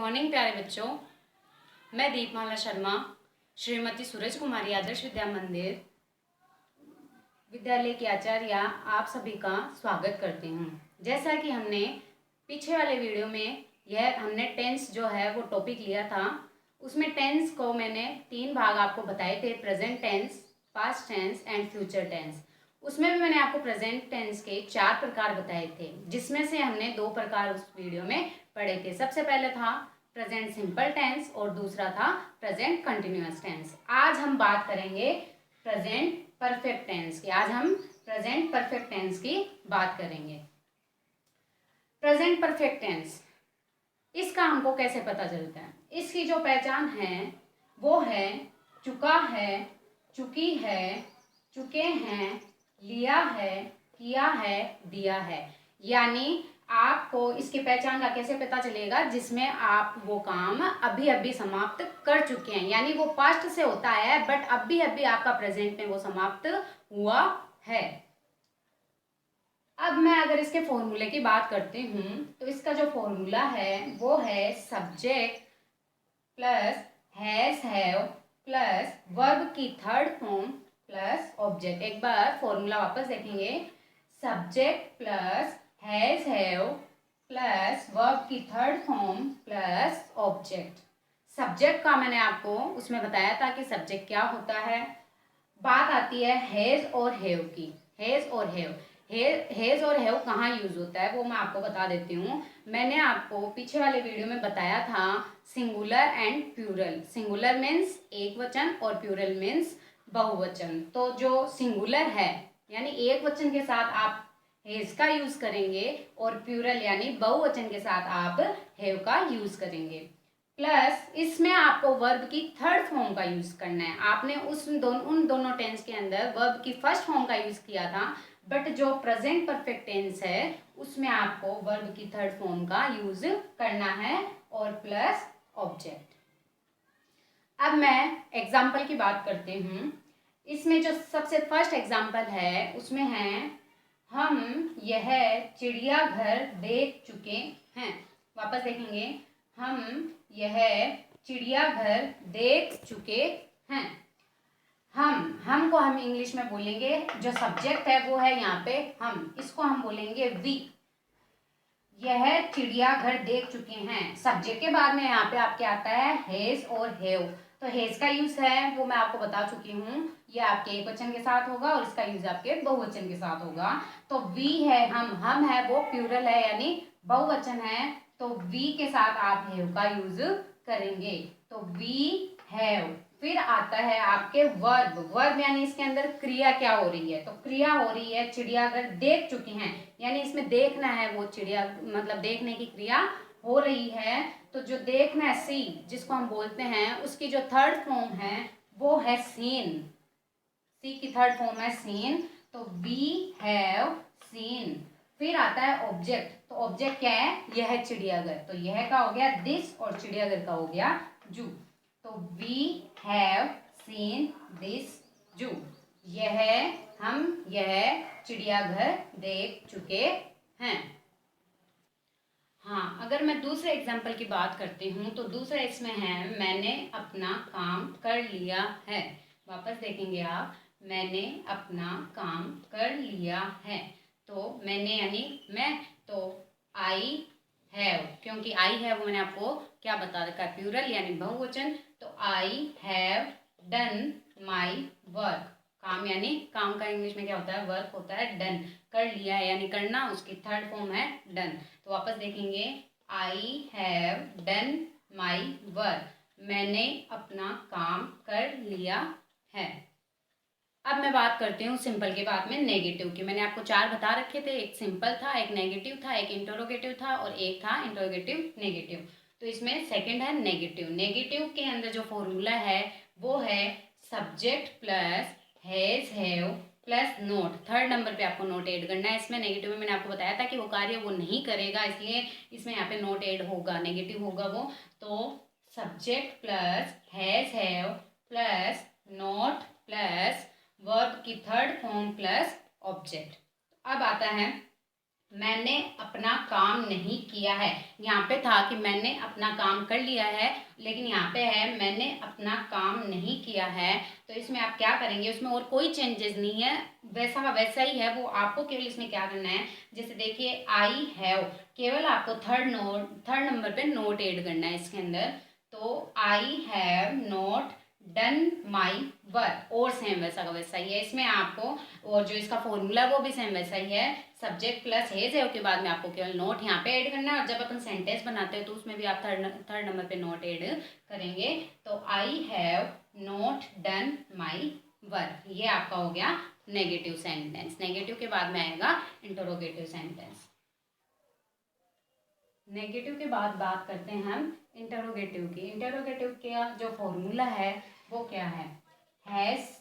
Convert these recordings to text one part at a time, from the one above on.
Morning प्यारे बच्चों। मैं दीपमाला शर्मा श्रीमती सूरज कुमारी आदर्श विद्या मंदिर विद्यालय की आचार्य आप सभी का स्वागत करती हूँ। जैसा कि हमने पीछे वाले वीडियो में हमने टेंस जो है वो टॉपिक लिया था, उसमें टेंस को मैंने 3 भाग आपको बताए थे, present tense, past tense and future tense. उसमें भी मैंने आपको प्रेजेंट टेंस के 4 प्रकार बताए थे, जिसमें से हमने 2 प्रकार उस वीडियो में पढ़े थे। सबसे पहले था प्रेजेंट सिंपल टेंस और दूसरा था प्रेजेंट कंटिन्यूअस टेंस। आज हम बात करेंगे प्रेजेंट परफेक्ट टेंस की। आज हम प्रेजेंट परफेक्ट टेंस की बात करेंगे। प्रेजेंट परफेक्ट टेंस, इसका हमको कैसे पता चलता है? इसकी जो पहचान है वो है चुका है, चुकी है, चुके हैं, लिया है, किया है, दिया है। यानी आपको इसकी पहचान का कैसे पता चलेगा? जिसमें आप वो काम अभी अभी समाप्त कर चुके हैं, यानी वो पास्ट से होता है बट अभी अभी आपका प्रेजेंट में वो समाप्त हुआ है। अब मैं अगर इसके फॉर्मूले की बात करती हूँ तो इसका जो फॉर्मूला है वो है subject plus has have plus verb की थर्ड फॉर्म प्लस ऑब्जेक्ट। एक बार फॉर्मूला वापस देखेंगे। Subject plus has have plus verb की third form plus object. Subject का मैंने आपको उसमें बताया था कि सब्जेक्ट क्या होता है। बात आती है हैज और हैव की। हैज और हैव, हैज और हैव कहाँ यूज होता है वो मैं आपको बता देती हूँ। मैंने आपको पीछे वाले वीडियो में बताया था singular and plural. Singular means एक वचन और प्लूरल मीन्स बहुवचन। तो जो सिंगुलर है यानी एक वचन के साथ आप हैज का यूज करेंगे और प्लूरल यानी बहुवचन के साथ आप हैव का यूज करेंगे। प्लस इसमें आपको वर्ब की थर्ड फॉर्म का यूज करना है। आपने उन दोनों टेंस के अंदर वर्ब की फर्स्ट फॉर्म का यूज किया था, बट जो प्रेजेंट परफेक्ट टेंस है उसमें आपको वर्ब की थर्ड फॉर्म का यूज करना है और प्लस ऑब्जेक्ट। अब मैं एग्जाम्पल की बात करती हूँ। इसमें जो सबसे फर्स्ट एग्जाम्पल है उसमें है हम यह चिड़ियाघर देख चुके हैं। वापस देखेंगे, हम यह चिड़ियाघर देख चुके हैं। हम को हम इंग्लिश में बोलेंगे, जो सब्जेक्ट है वो है यहाँ पे हम, इसको हम बोलेंगे वी। यह चिड़ियाघर देख चुके हैं। सब्जेक्ट के बाद में यहाँ पे आपके आता है हैज और हैव। तो हैज का यूज है वो मैं आपको बता चुकी हूँ, ये आपके एक वचन के साथ होगा और इसका यूज आपके बहुवचन के साथ होगा। तो वी है हम है वो प्लूरल है यानी बहुवचन है, तो वी के साथ आप हैव का यूज करेंगे। तो वी हैव। फिर आता है आपके वर्ब। वर्ब यानी इसके अंदर क्रिया क्या हो रही है? तो क्रिया हो रही है चिड़ियाघर देख चुके हैं, यानी इसमें देखना है वो चिड़िया, मतलब देखने की क्रिया हो रही है। तो जो देखना है सी जिसको हम बोलते हैं, उसकी जो थर्ड फॉर्म है वो है सीन। सी की थर्ड फॉर्म है सीन, तो वी हैव सीन। फिर आता है ऑब्जेक्ट। तो ऑब्जेक्ट क्या है? यह है चिड़ियाघर, तो यह का हो गया दिस और चिड़ियाघर का हो गया जू। तो वी हैव सीन दिस जू। यह चिड़ियाघर देख चुके हैं। हाँ, अगर मैं दूसरे एग्जाम्पल की बात करती हूँ तो दूसरा इसमें है मैंने अपना काम कर लिया है। वापस देखेंगे आप, मैंने अपना काम कर लिया है। तो मैंने यानी मैं, तो आई हैव, क्योंकि आई हैव मैंने आपको क्या बता रखा है? प्लूरल यानी बहुवचन। तो I have done my work. काम यानी काम का इंग्लिश में क्या होता है? वर्क होता है। डन, कर लिया है यानी करना, उसकी थर्ड फॉर्म है डन। तो वापस देखेंगे, I have done my work. मैंने अपना काम कर लिया है। अब मैं बात करती हूँ सिंपल के बाद में नेगेटिव की। मैंने आपको 4 बता रखे थे, एक सिंपल था, एक नेगेटिव था, एक इंटरोगेटिव था और एक था इंटरोगेटिव नेगेटिव। तो इसमें सेकंड है नेगेटिव। नेगेटिव के अंदर जो फॉर्मूला है वो है subject plus has have plus note. Third number पे आपको नोट ऐड करना है। इसमें नेगेटिव में मैंने आपको बताया था कि वो कार्य वो नहीं करेगा, इसलिए इसमें यहाँ पे नोट ऐड होगा, नेगेटिव होगा वो। तो subject plus has have plus not plus verb की थर्ड फॉर्म प्लस ऑब्जेक्ट। अब आता है मैंने अपना काम नहीं किया है। यहाँ पे था कि मैंने अपना काम कर लिया है, लेकिन यहाँ पे है मैंने अपना काम नहीं किया है। तो इसमें आप क्या करेंगे, उसमें और कोई चेंजेस नहीं है, वैसा का वैसा ही है। वो आपको केवल इसमें क्या करना है, जैसे देखिए आई हैव, केवल आपको थर्ड नंबर पे नोट ऐड करना है इसके अंदर। तो I have not done my work, और सेम वैसा का वैसा ही है इसमें आपको। और जो इसका फॉर्मूला वो भी सेम वैसा ही है, सब्जेक्ट प्लस हेज है, उसके बाद में आपको केवल नोट यहाँ पे ऐड करना है। और जब अपन सेंटेंस बनाते हैं तो उसमें भी आप थर्ड नंबर पे नोट ऐड करेंगे। तो I have not done my work, ये आपका हो गया नेगेटिव सेंटेंस। नेगेटिव के बाद में आएगा इंटरोगेटिव सेंटेंस। नेगेटिव के बाद बात करते हैं हम इंटरोगेटिव की। इंटरोगेटिव का जो फॉर्मूला है वो क्या है, हैज़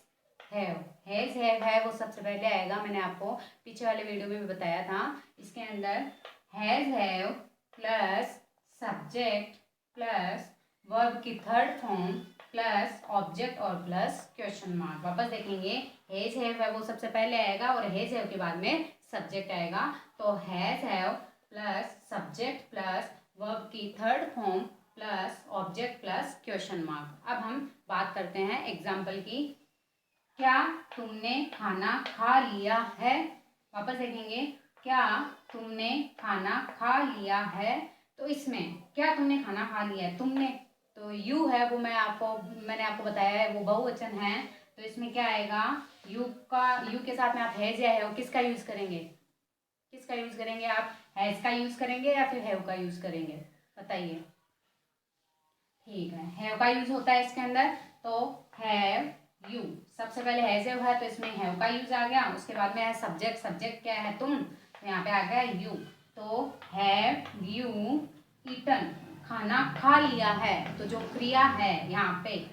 हैव है वो सबसे पहले आएगा। मैंने आपको पीछे वाले वीडियो में भी बताया था। इसके अंदर have plus subject plus verb की थर्ड फॉर्म प्लस ऑब्जेक्ट और प्लस क्वेश्चन मार्क। वापस देखेंगे, हैव है वो सबसे पहले आएगा और हैव के बाद में सब्जेक्ट आएगा। तो have plus subject plus verb की third form plus object plus question mark. अब हम बात करते हैं एग्जाम्पल की। क्या तुमने खाना खा लिया है। वापस देखेंगे, क्या तुमने खाना खा लिया है। तो इसमें क्या तुमने खाना खा लिया है, तुमने तो यू है वो मैंने आपको बताया है वो बहुवचन है। तो इसमें क्या आएगा, यू के साथ में आप हैज या हैव किसका यूज करेंगे, किसका यूज करेंगे आप, हैज का यूज करेंगे या फिर हैव का यूज करेंगे, बताइए। ठीक है, हैव का यूज होता है इसके अंदर। तो हैव यू, सबसे पहले हैज है तो इसमें हैव का यूज आ गया। उसके बाद में है सब्जेक्ट, सब्जेक्ट क्या है तुम, तो यहाँ पे आ गया यू। तो हैव यू ईटन, खाना खा लिया है। तो जो क्रिया है यहाँ पे,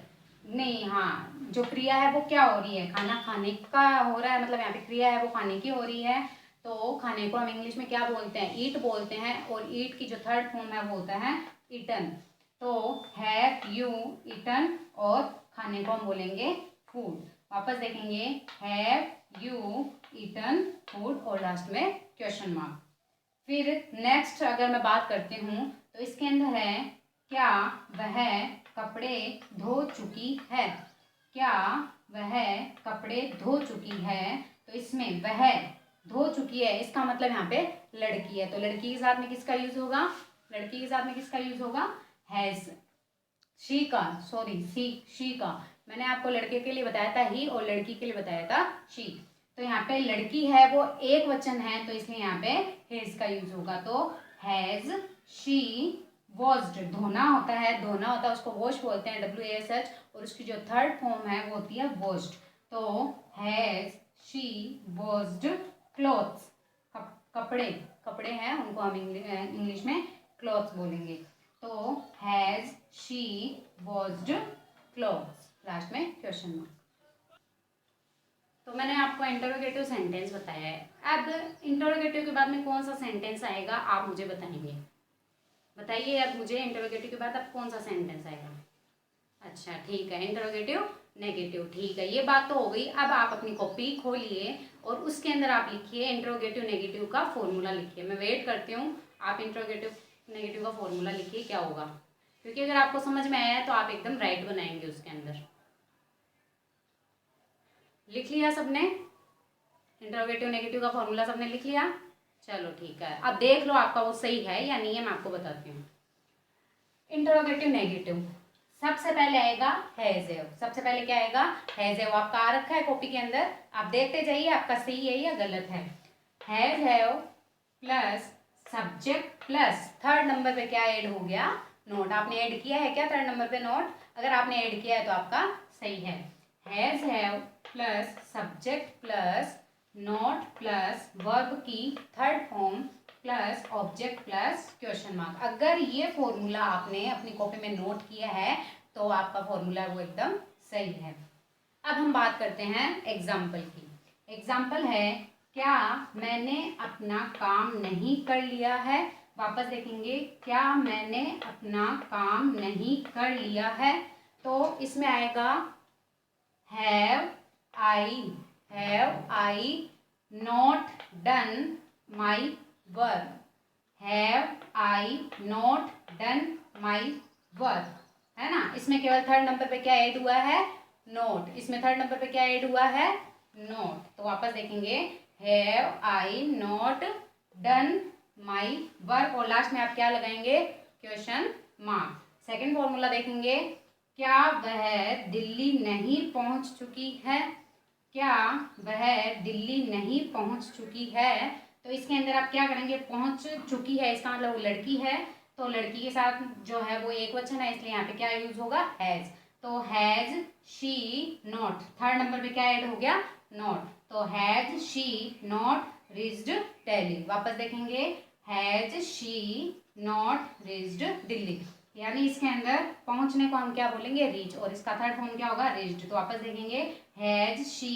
नहीं हाँ, जो क्रिया है वो क्या हो रही है, खाना खाने का हो रहा है, मतलब यहाँ पे क्रिया है वो खाने की हो रही है। तो खाने को हम इंग्लिश में क्या बोलते हैं, ईट बोलते हैं। और ईट की जो थर्ड फॉर्म है वो होता है ईटन। तो हैव यू ईटन और खाने को हम बोलेंगे फूड। वापस देखेंगे, हैव यू ईटन फूड और लास्ट में क्वेश्चन मार्क। फिर नेक्स्ट अगर मैं बात करती हूँ तो इसके अंदर है, क्या वह कपड़े धो चुकी है। क्या वह कपड़े धो चुकी है। तो इसमें वह धो चुकी है, इसका मतलब यहाँ पे लड़की है। तो लड़की के साथ में किसका यूज होगा, लड़की के साथ में किसका यूज होगा, हैज, शी का, सॉरी शी का। मैंने आपको लड़के के लिए बताया था ही और लड़की के लिए बताया था शी। तो यहाँ पे लड़की है वो एक वचन है, तो इसलिए यहाँ पे हैज का यूज होगा। तो हैज शी वॉश्ड, धोना होता है, धोना होता है उसको वॉश बोलते हैं, WASH। और उसकी जो थर्ड फॉर्म है वो होती है वॉश्ड। तो हैज शी वॉश्ड क्लॉथ्स, कपड़े, कपड़े हैं उनको हम इंग्लिश में क्लॉथ्स बोलेंगे। तो has she washed clothes, last में क्वेश्चन मार्क। तो मैंने आपको इंटरोगेटिव सेंटेंस बताया है। अब इंटरोगेटिव के बाद में कौन सा सेंटेंस आएगा आप मुझे बताएंगे, बताइए अब मुझे इंटरोगेटिव के बाद अब कौन सा सेंटेंस आएगा। अच्छा ठीक है, इंटरोगेटिव नेगेटिव, ठीक है, ये बात तो हो गई। अब आप अपनी कॉपी खोलिए और उसके अंदर आप लिखिए इंटरोगेटिव नेगेटिव का फॉर्मूला लिखिए। मैं वेट करती हूँ, आप इंटरोगेटिव नेगेटिव का फॉर्मूला लिखिए क्या होगा, क्योंकि अगर आपको समझ में आया है तो आप एकदम राइट बनाएंगे उसके अंदर। लिख लिया सबने, इंटरोगेटिव नेगेटिव का फॉर्मूला सबने लिख लिया, चलो ठीक है। अब देख लो आपका वो सही है या नहीं है, मैं आपको बताती हूँ। इंटरोगेटिव नेगेटिव सबसे पहले आएगा हैज हैव, सबसे पहले क्या आएगा, हैज हैव। आपका आ रखा है कॉपी के अंदर, आप देखते जाइए आपका सही है या गलत है। Has have plus subject plus third number पे क्या ऐड हो गया, नोट। आपने ऐड किया है क्या थर्ड नंबर पे नोट, अगर आपने ऐड किया है तो आपका सही है। Has have plus subject plus not plus verb की third form plus object plus question mark. अगर ये फॉर्मूला आपने अपनी कॉपी में नोट किया है तो आपका फॉर्मूला वो एकदम सही है। अब हम बात करते हैं एग्जाम्पल की। एग्जाम्पल है, क्या मैंने अपना काम नहीं कर लिया है। वापस देखेंगे, क्या मैंने अपना काम नहीं कर लिया है। तो इसमें आएगा have I not done my verb, have I not done my work, है ना। इसमें केवल थर्ड नंबर पे क्या ऐड हुआ है, नोट। इसमें थर्ड नंबर पे क्या ऐड हुआ है, नोट। तो वापस देखेंगे, have I not done my work, और लास्ट में आप क्या लगाएंगे, क्वेश्चन मार्क। सेकंड फॉर्मूला देखेंगे, क्या वह दिल्ली नहीं पहुंच चुकी है, क्या वह दिल्ली नहीं पहुंच चुकी है। तो इसके अंदर आप क्या करेंगे, पहुंच चुकी है इसका मतलब वो लड़की है, तो लड़की के साथ जो है वो एक वचन है, इसलिए यहाँ पे क्या यूज होगा, हैज। तो has she not, third number पे क्या ऐड हो गया, नॉट। तो has she not reached Delhi. वापस देखेंगे, has she not reached Delhi, यानी इसके अंदर पहुंचने को हम क्या बोलेंगे, रीच, और इसका थर्ड फॉर्म क्या होगा, रीच्ड। तो वापस देखेंगे, has she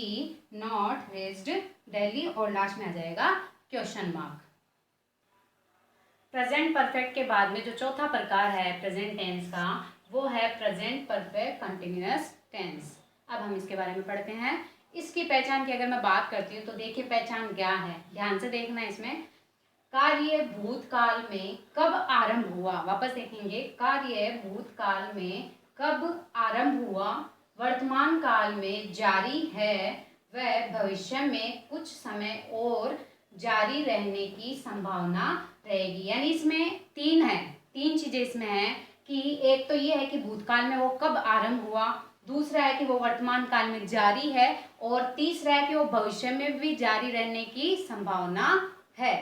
not reached Delhi, और लास्ट में आ जाएगा क्वेश्चन मार्क। प्रेजेंट परफेक्ट के बाद में जो चौथा प्रकार है प्रेजेंट टेंस का, वो है प्रेजेंट परफेक्ट कंटिन्यूअस टेंस। अब हम इसके बारे में पढ़ते हैं। इसकी पहचान की अगर मैं बात करती हूँ तो देखिए पहचान क्या है, ध्यान से देखना। इसमें कार्य भूतकाल में कब आरंभ हुआ, वापस देखेंगे, कार्य भूतकाल में कब आरंभ हुआ, वर्तमान काल में जारी है, वह भविष्य में कुछ समय और जारी रहने की संभावना रहेगी। यानी इसमें तीन चीजें इसमें हैं कि एक तो ये है कि भूतकाल में वो कब आरंभ हुआ, दूसरा है कि वो वर्तमान काल में जारी है, और तीसरा है कि वो भविष्य में भी जारी रहने की संभावना है।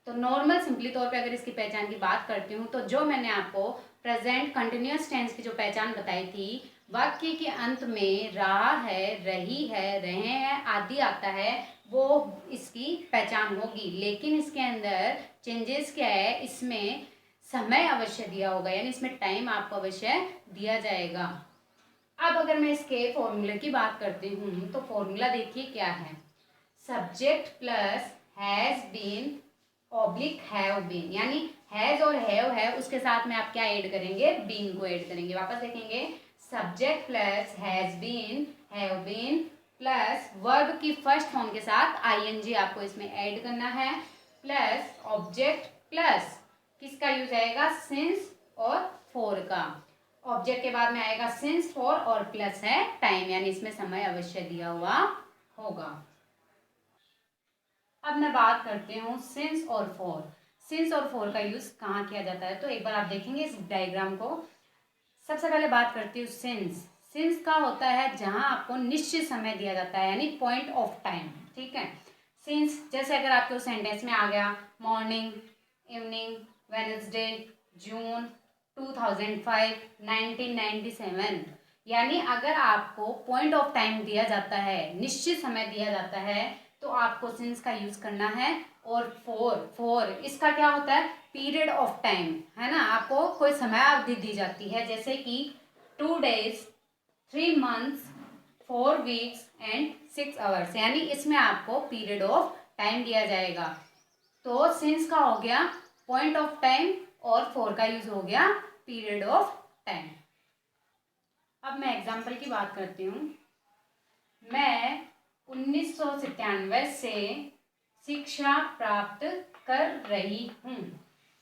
तो नॉर्मल सिंपली तौर पे अगर इसकी पहचान की बात करती हूँ तो जो मैंने आपको प्रेजेंट कंटिन्यूअस टेंस की जो पहचान बताई थी, वाक्य के अंत में रहा है, रही है, रहे हैं आदि आता है, वो इसकी पहचान होगी। लेकिन इसके अंदर चेंजेस क्या है, इसमें समय अवश्य दिया होगा, यानी इसमें टाइम आपको अवश्य दिया जाएगा। अब अगर मैं इसके फॉर्मूले की बात करती हूँ तो फॉर्मूला देखिए क्या है, subject plus has been oblique have been, यानी हैज और हैव है उसके साथ में आप क्या ऐड करेंगे, बीन को ऐड करेंगे। वापस देखेंगे, subject plus has been, have been, plus verb की फर्स्ट फॉर्म के साथ आईएनजी आपको इसमें ऐड करना है, प्लस ऑब्जेक्ट प्लस किसका यूज आएगा, सिंस और फॉर का। ऑब्जेक्ट के बाद में आएगा सिंस, फॉर, और प्लस है टाइम, यानी इसमें समय अवश्य दिया हुआ होगा। अब मैं बात करती हूँ सिंस और फॉर। सिंस और फॉर का यूज कहाँ किया जाता है, तो एक बार आप देखेंगे इस डायग्राम को। सबसे पहले बात करती हूँ सिंस। सिंस का होता है जहाँ आपको निश्चित समय दिया जाता है, यानी पॉइंट ऑफ टाइम, ठीक है। सिंस जैसे अगर आपके उस सेंटेंस में आ गया मॉर्निंग, इवनिंग, वेडनेसडे, जून 2005, 1997, यानी अगर आपको पॉइंट ऑफ टाइम दिया जाता है, निश्चित समय दिया जाता है, तो आपको सिंस का यूज करना है। और फॉर इसका क्या होता है, पीरियड ऑफ टाइम, है ना। आपको कोई समय अवधि दी जाती है, जैसे कि 2 days, 3 months, 4 weeks and 6 hours, यानी इसमें आपको पीरियड ऑफ टाइम दिया जाएगा। तो सिंस का हो गया पॉइंट ऑफ टाइम और फॉर का यूज हो गया पीरियड ऑफ टाइम। अब मैं एग्जाम्पल की बात करती हूँ। मैं 1997 से शिक्षा प्राप्त कर रही हूँ।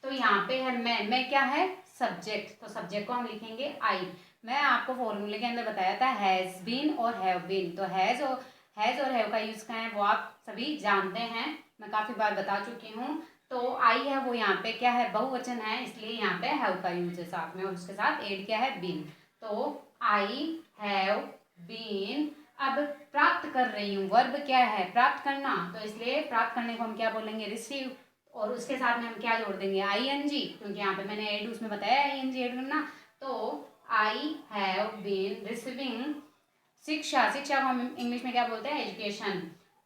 तो यहाँ पे है मैं क्या है, सब्जेक्ट, तो सब्जेक्ट को हम लिखेंगे आई। मैं आपको फॉर्मूले के अंदर बताया था हैज बीन और हैव बीन, तो हैज और हैव का यूज क्या है वो आप सभी जानते हैं, मैं काफ़ी बार बता चुकी हूँ। तो आई है वो यहाँ पे क्या है, बहुवचन है, इसलिए यहाँ पे हैव का यूज है साथ में, और उसके साथ एड क्या है, बीन। तो आई हैव बीन। अब प्राप्त कर रही हूँ, वर्ब क्या है, प्राप्त करना, तो इसलिए प्राप्त करने को हम क्या बोलेंगे, रिसीव, और उसके साथ में हम क्या जोड़ देंगे, आईएनजी, क्योंकि यहाँ पे मैंने एड उसमें बताया आईएनजी एड करना। तो आई हैव बीन रिसीविंग शिक्षा को हम इंग्लिश में क्या बोलते हैं, education.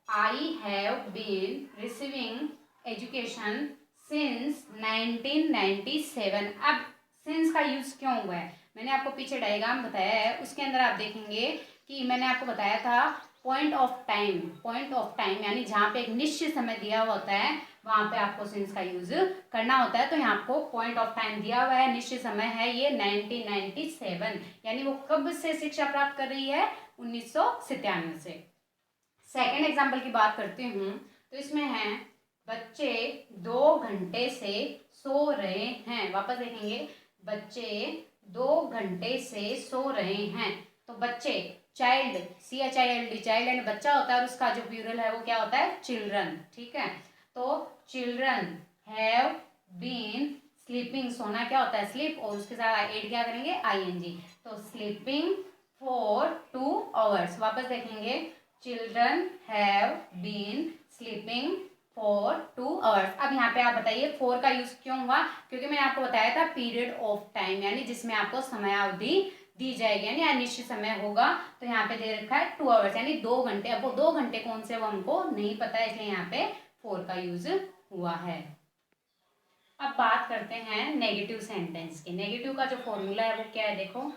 I have been receiving education since 1997। अब सिंस का यूज क्यों हुआ है, मैंने आपको पीछे डायग्राम बताया है, उसके अंदर आप देखेंगे कि मैंने आपको बताया था पॉइंट ऑफ टाइम यानी जहाँ पे एक निश्चित समय दिया हुआ होता है वहाँ पे आपको सिंस का यूज करना होता है। तो यहाँ आपको पॉइंट ऑफ टाइम दिया हुआ है, निश्चित समय है ये 1997, यानी वो कब से शिक्षा प्राप्त कर रही है, 1997 से। सेकेंड एग्जाम्पल की बात करती हूँ तो इसमें है बच्चे 2 घंटे से सो रहे हैं। वापस देखेंगे, बच्चे 2 घंटे से सो रहे हैं। तो बच्चे, चाइल्ड, CHILD, चाइल्ड यानी बच्चा होता है और उसका जो प्लूरल है वो क्या होता है, चिल्ड्रन। ठीक है, तो चिल्ड्रन हैव बीन स्लीपिंग, सोना क्या होता है, स्लीप, और उसके साथ एड क्या करेंगे, ING। तो स्लीपिंग फॉर 2 आवर्स। वापस देखेंगे, children have been sleeping for 2 hours. अब यहाँ पे आप बताइए फोर का यूज क्यों हुआ, क्योंकि मैंने आपको बताया था पीरियड ऑफ टाइम, यानी जिसमें आपको समयावधि दी जाएगी, यानी अनिश्चित समय होगा। तो यहाँ पे दे रखा है 2 आवर्स, यानी 2 घंटे। अब वो 2 घंटे कौन से वो हमको नहीं पता है, इसलिए यहाँ पे फोर का यूज हुआ है। अब बात करते हैं नेगेटिव सेंटेंस की। नेगेटिव का जो फॉर्मूला है वो क्या है, देखो,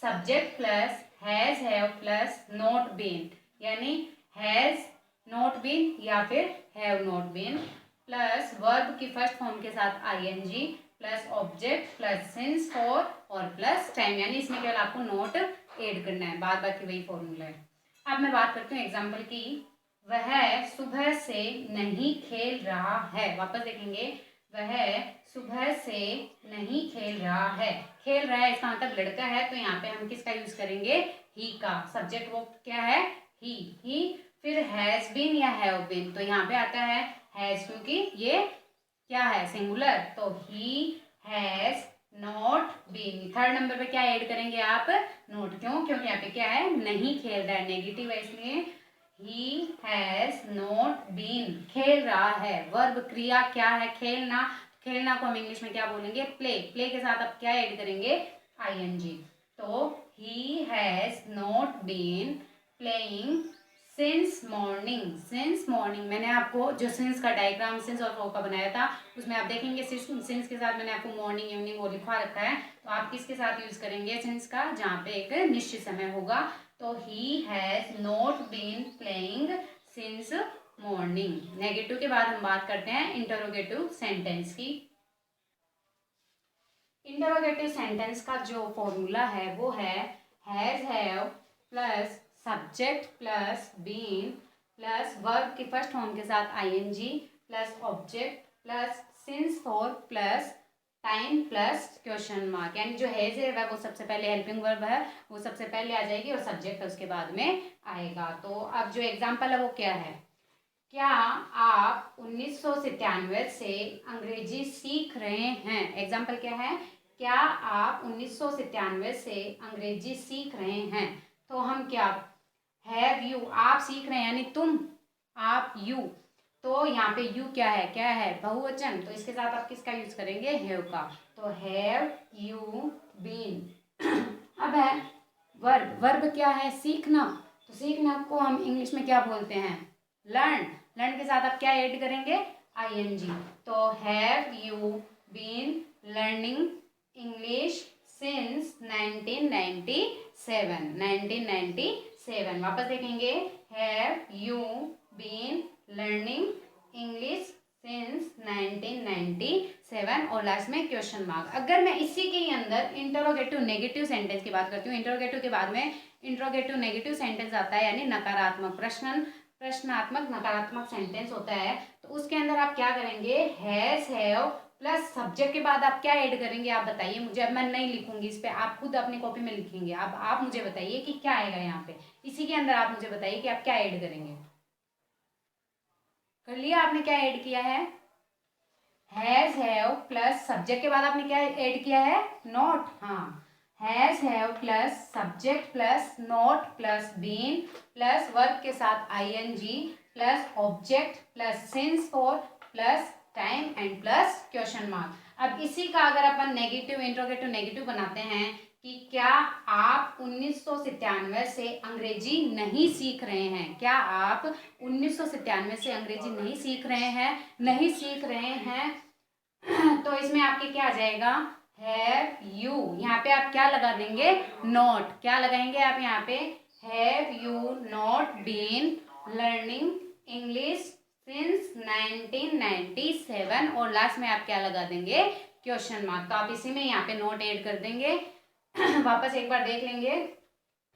subject plus has have plus not been, यानी हैज नॉट बीन या फिर have not been, plus verb की फर्स्ट फॉर्म के साथ ING, plus object plus since for और प्लस टाइम, यानी इसमें केवल आपको नोट ऐड करना है, बाद बाकी वही फॉर्मूला है। अब मैं बात करती हूँ एग्जाम्पल की। वह सुबह से नहीं खेल रहा है। वापस देखेंगे, वह सुबह से नहीं खेल रहा है। खेल रहा है इसका मतलब लड़का है, तो यहाँ पे हम किसका यूज करेंगे, ही का। सब्जेक्ट वो क्या है, ही। फिर हैज बीन या हैव बीन, तो यहाँ पे आता है हैज, क्योंकि ये क्या है, सिंगुलर, तो he has not been. Third number पे क्या ऐड करेंगे आप, नोट। क्यों, क्योंकि यहाँ पे क्या है, नहीं खेल रहा है, नेगेटिव है, इसलिए ही हैज नॉट बीन, खेल रहा है। वर्ब क्रिया क्या है, खेलना। खेलना को हम इंग्लिश में क्या बोलेंगे, प्ले। प्ले के साथ आप क्या ऐड करेंगे, ING। तो he has not been playing since morning. Since morning, मैंने आपको जो सिंस का डायग्राम सिंस और फॉर का बनाया था उसमें आप देखेंगे सिंस के साथ मैंने आपको मॉर्निंग इवनिंग वो लिखवा रखा है। तो आप किसके साथ यूज करेंगे सिंस का, जहाँ पे एक निश्चित समय होगा। तो he has not been playing since morning. Negative के बाद हम बात करते हैं इंटरोगेटिव सेंटेंस की। इंटरोगेटिव सेंटेंस का जो फॉर्मूला है वो है has have plus subject plus been plus verb की फर्स्ट फॉर्म के साथ ING plus object plus since for plus time plus question mark, यानी जो हैज है वो सबसे पहले हेल्पिंग वर्ब है, वो सबसे पहले आ जाएगी और सब्जेक्ट उसके बाद में आएगा। तो अब जो एग्जाम्पल है वो क्या है, क्या आप 1997 से अंग्रेजी सीख रहे हैं। एग्जाम्पल क्या है, क्या आप 1997 से अंग्रेजी सीख रहे हैं। तो हम क्या, हैव यू, आप सीख रहे हैं यानी तुम, आप यू। तो यहाँ पे यू क्या है बहुवचन, तो इसके साथ आप किसका यूज करेंगे, हैव का। तो हैव यू बीन। अब है वर्ब। वर्ब क्या है, सीखना। तो सीखना को हम इंग्लिश में क्या बोलते हैं, लर्न। लर्न के साथ आप क्या ऐड करेंगे, ING। तो have you been learning English since 1997। 1997। वापस देखेंगे, have you been learning English since 1997 और लास्ट में क्वेश्चन मार्क। अगर मैं इसी के ही अंदर इंटरोगेटिव नेगेटिव सेंटेंस की बात करती हूँ, इंटरोगेटिव के बाद में इंटरोगेटिव नेगेटिव सेंटेंस आता है, यानी नकारात्मक प्रश्नात्मक नकारात्मक सेंटेंस होता है। तो उसके अंदर आप क्या करेंगे, हैज हैव प्लस सब्जेक्ट के बाद आप क्या ऐड करेंगे, आप बताइए मुझे। अब मैं नहीं लिखूंगी इस पे, आप खुद अपनी कॉपी में लिखेंगे। अब आप मुझे बताइए कि क्या आएगा यहाँ पे, इसी के अंदर आप मुझे बताइए कि आप क्या ऐड करेंगे। कर लिया आपने, क्या ऐड किया है, हैज हैव प्लस सब्जेक्ट के बाद आपने क्या ऐड किया है, नॉट। हाँ, has have plus subject plus not plus been plus verb के साथ ING plus object plus since for plus time and plus question mark. अब इसी का अगर अपन नेगेटिव इंट्रोगेटिव नेगेटिव बनाते हैं कि क्या आप 1997 से अंग्रेजी नहीं सीख रहे हैं। क्या आप 1997 से अंग्रेजी नहीं सीख रहे हैं, नहीं सीख रहे हैं। तो इसमें आपके क्या आ जाएगा, हैव यू। यहाँ पे आप क्या लगा देंगे, नॉट। क्या लगाएंगे आप यहाँ पे, have you not been learning English since 1997 और लास्ट में आप क्या लगा देंगे, क्वेश्चन मार्क। तो आप इसी में यहाँ पे नोट ऐड कर देंगे। वापस एक बार देख लेंगे,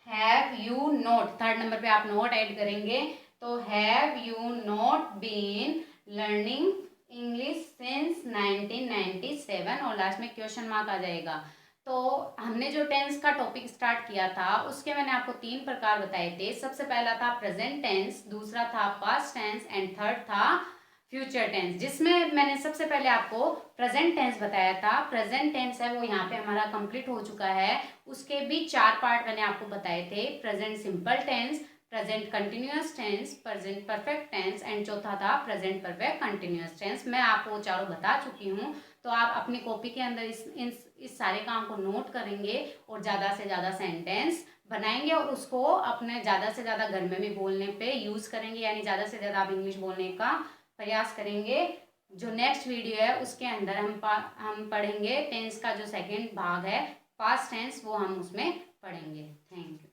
have you not, third number पे आप नोट ऐड करेंगे। तो have you not been learning English since 1997 और लास्ट में क्वेश्चन मार्क आ जाएगा। तो हमने जो टेंस का टॉपिक स्टार्ट किया था उसके मैंने आपको 3 प्रकार बताए थे। सबसे पहला था प्रेजेंट टेंस, दूसरा था पास्ट टेंस एंड थर्ड था फ्यूचर टेंस, जिसमें मैंने सबसे पहले आपको प्रेजेंट टेंस बताया था। प्रेजेंट टेंस है वो यहाँ पे हमारा कंप्लीट हो चुका है। उसके भी 4 पार्ट मैंने आपको बताए थे, present simple tense, present continuous tense, present perfect tense and चौथा था प्रेजेंट परफेक्ट कंटिन्यूअस टेंस। मैं आपको चारों बता चुकी हूँ। तो आप अपनी कॉपी के अंदर इस सारे काम को नोट करेंगे और ज़्यादा से ज़्यादा सेंटेंस बनाएंगे और उसको अपने ज़्यादा से ज़्यादा घर में भी बोलने पे यूज़ करेंगे, यानी ज़्यादा से ज़्यादा आप इंग्लिश बोलने का प्रयास करेंगे। जो नेक्स्ट वीडियो है उसके अंदर हम पढ़ेंगे टेंस का जो सेकंड भाग है पास्ट टेंस, वो हम उसमें पढ़ेंगे। Thank you.